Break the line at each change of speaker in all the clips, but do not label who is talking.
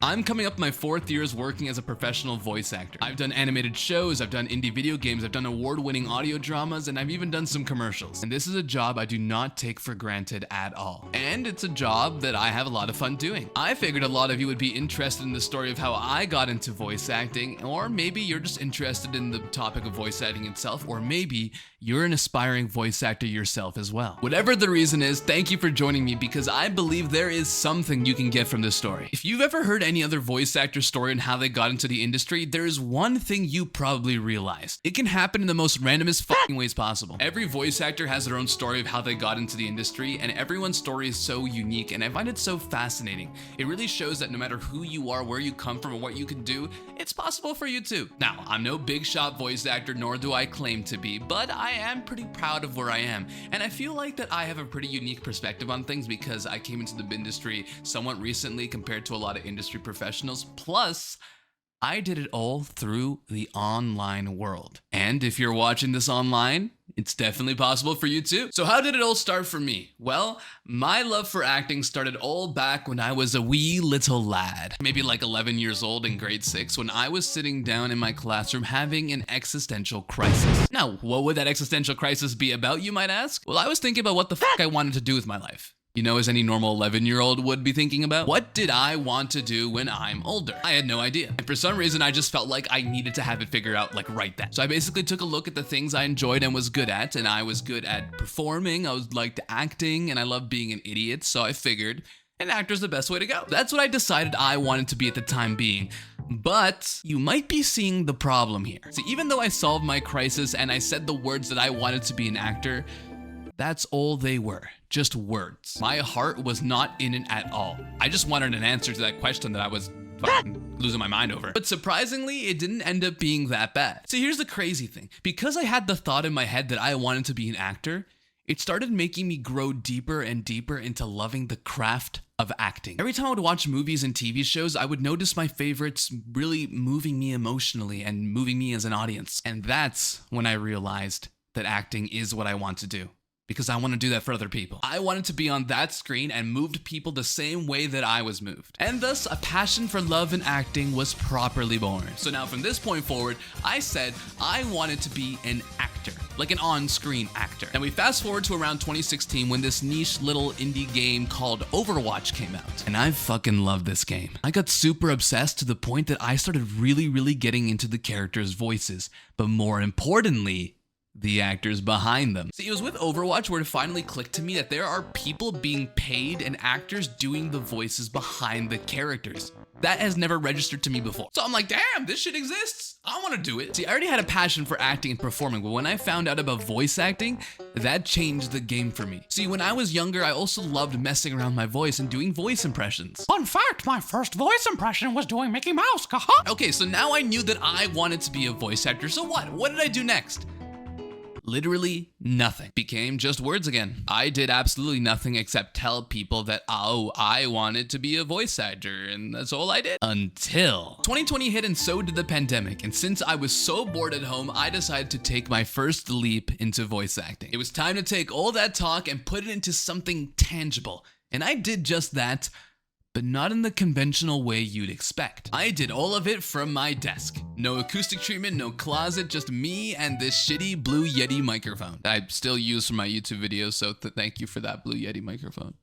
I'm coming up my 4th years working as a professional voice actor. I've done animated shows, I've done indie video games, I've done award-winning audio dramas, and I've even done some commercials. And this is a job I do not take for granted at all. And it's a job that I have a lot of fun doing. I figured a lot of you would be interested in the story of how I got into voice acting, or maybe you're just interested in the topic of voice acting itself, or maybe you're an aspiring voice actor yourself as well. Whatever the reason is, thank you for joining me because I believe there is something you can get from this story. If you've ever heard any other voice actor story and how they got into the industry, there is one thing you probably realized. It can happen in the most randomest fucking ways possible. Every voice actor has their own story of how they got into the industry, and everyone's story is so unique, and I find it so fascinating. It really shows that no matter who you are, where you come from, or what you can do, it's possible for you too. Now, I'm no big shot voice actor, nor do I claim to be, but I am pretty proud of where I am, and I feel like that I have a pretty unique perspective on things because I came into the industry somewhat recently compared to a lot of industry professionals. Plus, I did it all through the online world. And if you're watching this online, it's definitely possible for you too. So how did it all start for me? Well, my love for acting started all back when I was a wee little lad, maybe like 11 years old in grade 6, when I was sitting down in my classroom having an existential crisis. Now, what would that existential crisis be about, you might ask? Well, I was thinking about what the fuck I wanted to do with my life. You know, as any normal 11-year-old would be thinking about. What did I want to do when I'm older? I had no idea. And for some reason, I just felt like I needed to have it figured out like right then. So I basically took a look at the things I enjoyed and was good at. And I was good at performing, I was liked acting, and I loved being an idiot. So I figured an actor's the best way to go. That's what I decided I wanted to be at the time being. But you might be seeing the problem here. See, even though I solved my crisis and I said the words that I wanted to be an actor, that's all they were, just words. My heart was not in it at all. I just wanted an answer to that question that I was fucking losing my mind over. But surprisingly, it didn't end up being that bad. So here's the crazy thing. Because I had the thought in my head that I wanted to be an actor, it started making me grow deeper and deeper into loving the craft of acting. Every time I would watch movies and TV shows, I would notice my favorites really moving me emotionally and moving me as an audience. And that's when I realized that acting is what I want to do. Because I want to do that for other people. I wanted to be on that screen and moved people the same way that I was moved. And thus, a passion for love and acting was properly born. So now from this point forward, I said I wanted to be an actor, like an on-screen actor. And we fast forward to around 2016 when this niche little indie game called Overwatch came out. And I fucking love this game. I got super obsessed to the point that I started really getting into the characters' voices. But more importantly, the actors behind them. See, it was with Overwatch where it finally clicked to me that there are people being paid and actors doing the voices behind the characters. That has never registered to me before. So I'm like, damn, this shit exists. I want to do it. See, I already had a passion for acting and performing, but when I found out about voice acting, that changed the game for me. See, when I was younger, I also loved messing around my voice and doing voice impressions.
Fun fact, my first voice impression was doing Mickey Mouse, haha.
Okay, so now I knew that I wanted to be a voice actor, so what? What did I do next? Literally nothing. Became just words again. I did absolutely nothing except tell people that, oh, I wanted to be a voice actor, and that's all I did. Until 2020 hit, and so did the pandemic. And since I was so bored at home, I decided to take my first leap into voice acting. It was time to take all that talk and put it into something tangible. And I did just that, but not in the conventional way you'd expect. I did all of it from my desk. No acoustic treatment, no closet, just me and this shitty Blue Yeti microphone I still use for my YouTube videos, so thank you for that Blue Yeti microphone.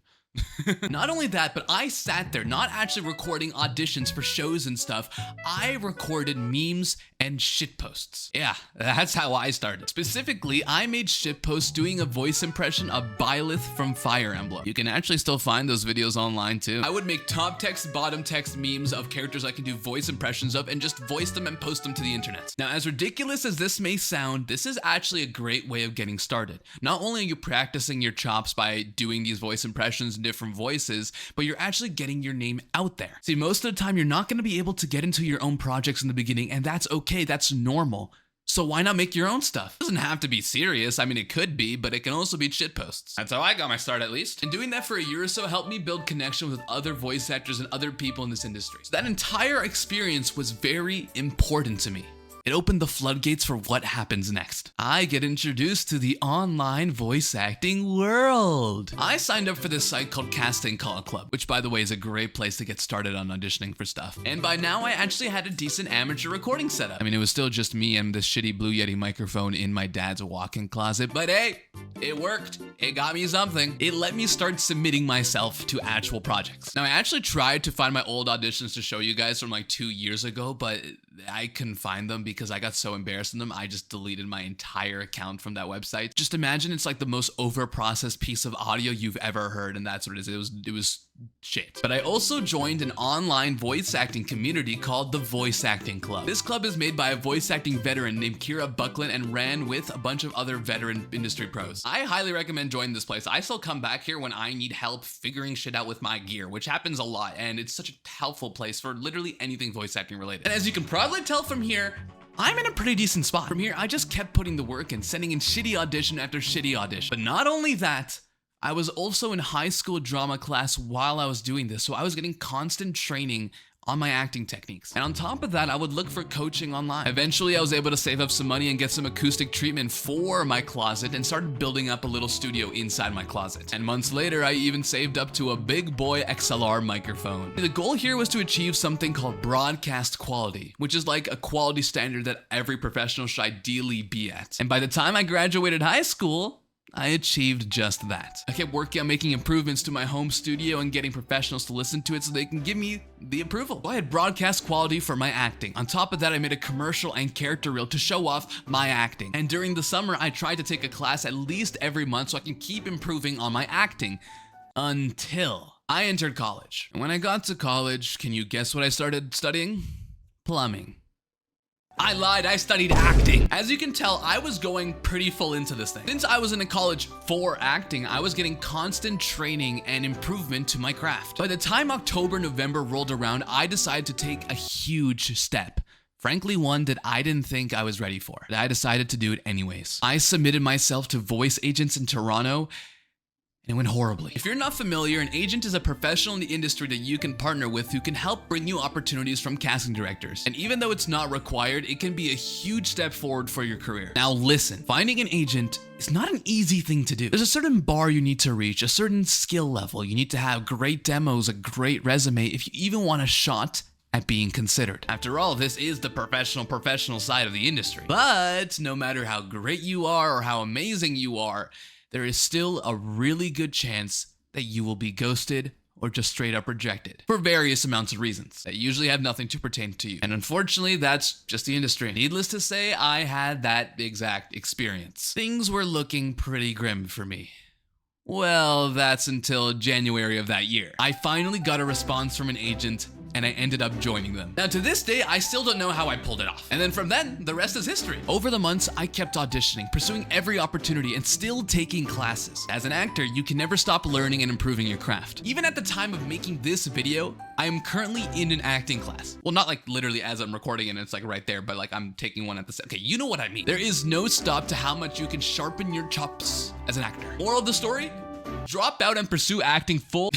Not only that, but I sat there not actually recording auditions for shows and stuff. I recorded memes and shitposts. Yeah, that's how I started. Specifically, I made shitposts doing a voice impression of Byleth from Fire Emblem. You can actually still find those videos online too. I would make top text, bottom text memes of characters I can do voice impressions of and just voice them and post them to the internet. Now, as ridiculous as this may sound, this is actually a great way of getting started. Not only are you practicing your chops by doing these voice impressions in different voices, but you're actually getting your name out there. See, most of the time, you're not going to be able to get into your own projects in the beginning, and that's okay. That's normal. So why not make your own stuff? It doesn't have to be serious. I mean, it could be, but it can also be shitposts. That's how I got my start, at least. And doing that for a year or so helped me build connection with other voice actors and other people in this industry. So that entire experience was very important to me. It opened the floodgates for what happens next. I get introduced to the online voice acting world. I signed up for this site called Casting Call Club, which by the way is a great place to get started on auditioning for stuff. And by now I actually had a decent amateur recording setup. I mean, it was still just me and this shitty Blue Yeti microphone in my dad's walk-in closet, but hey, it worked. It got me something. It let me start submitting myself to actual projects. Now I actually tried to find my old auditions to show you guys from like 2 years ago, but I couldn't find them because I got so embarrassed in them. I just deleted my entire account from that website. Just imagine it's like the most over-processed piece of audio you've ever heard, and that's what it is. It was shit. But I also joined an online voice acting community called the Voice Acting Club. This club is made by a voice acting veteran named Kira Buckland and ran with a bunch of other veteran industry pros. I highly recommend joining this place. I still come back here when I need help figuring shit out with my gear, which happens a lot, and it's such a helpful place for literally anything voice acting related. And as you can probably tell from here, I'm in a pretty decent spot. From here, I just kept putting the work in, sending in shitty audition after shitty audition. But not only that, I was also in high school drama class while I was doing this, so I was getting constant training on my acting techniques. And on top of that, I would look for coaching online. Eventually, I was able to save up some money and get some acoustic treatment for my closet and started building up a little studio inside my closet. And months later, I even saved up to a big boy XLR microphone. The goal here was to achieve something called broadcast quality, which is like a quality standard that every professional should ideally be at. And by the time I graduated high school, I achieved just that. I kept working on making improvements to my home studio and getting professionals to listen to it so they can give me the approval. So I had broadcast quality for my acting. On top of that, I made a commercial and character reel to show off my acting. And during the summer, I tried to take a class at least every month so I can keep improving on my acting until I entered college. And when I got to college, can you guess what I started studying? Plumbing. I lied, I studied acting. As you can tell, I was going pretty full into this thing. Since I was in college for acting, I was getting constant training and improvement to my craft. By the time October, November rolled around, I decided to take a huge step. Frankly, one that I didn't think I was ready for. But I decided to do it anyways. I submitted myself to voice agents in Toronto, and it went horribly. If you're not familiar, an agent is a professional in the industry that you can partner with who can help bring you opportunities from casting directors. And even though it's not required, it can be a huge step forward for your career. Now listen, finding an agent is not an easy thing to do. There's a certain bar you need to reach, a certain skill level. You need to have great demos, a great resume, if you even want a shot at being considered. After all, this is the professional side of the industry. But no matter how great you are or how amazing you are, there is still a really good chance that you will be ghosted or just straight up rejected for various amounts of reasons that usually have nothing to pertain to you. And unfortunately, that's just the industry. Needless to say, I had that exact experience. Things were looking pretty grim for me. Well, that's until January of that year. I finally got a response from an agent and I ended up joining them. Now to this day, I still don't know how I pulled it off. And then from then, the rest is history. Over the months, I kept auditioning, pursuing every opportunity, and still taking classes. As an actor, you can never stop learning and improving your craft. Even at the time of making this video, I am currently in an acting class. Well, not like literally as I'm recording and it's like right there, but like I'm taking one at the same. Okay, you know what I mean. There is no stop to how much you can sharpen your chops as an actor. Moral of the story? Drop out and pursue acting full.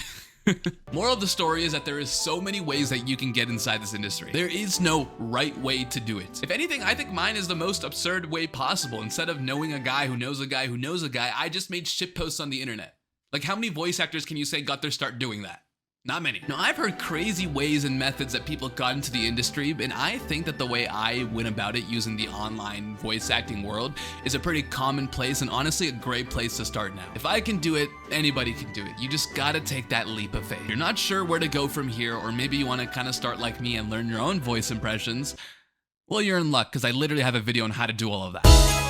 Moral of the story is that there is so many ways that you can get inside this industry. There is no right way to do it. If anything, I think mine is the most absurd way possible. Instead of knowing a guy who knows a guy who knows a guy, I just made shit posts on the internet. Like how many voice actors can you say got their start doing that? Not many. Now, I've heard crazy ways and methods that people got into the industry, and I think that the way I went about it using the online voice acting world is a pretty commonplace and honestly a great place to start now. If I can do it, anybody can do it. You just gotta take that leap of faith. If you're not sure where to go from here, or maybe you wanna kind of start like me and learn your own voice impressions, well, you're in luck, because I literally have a video on how to do all of that.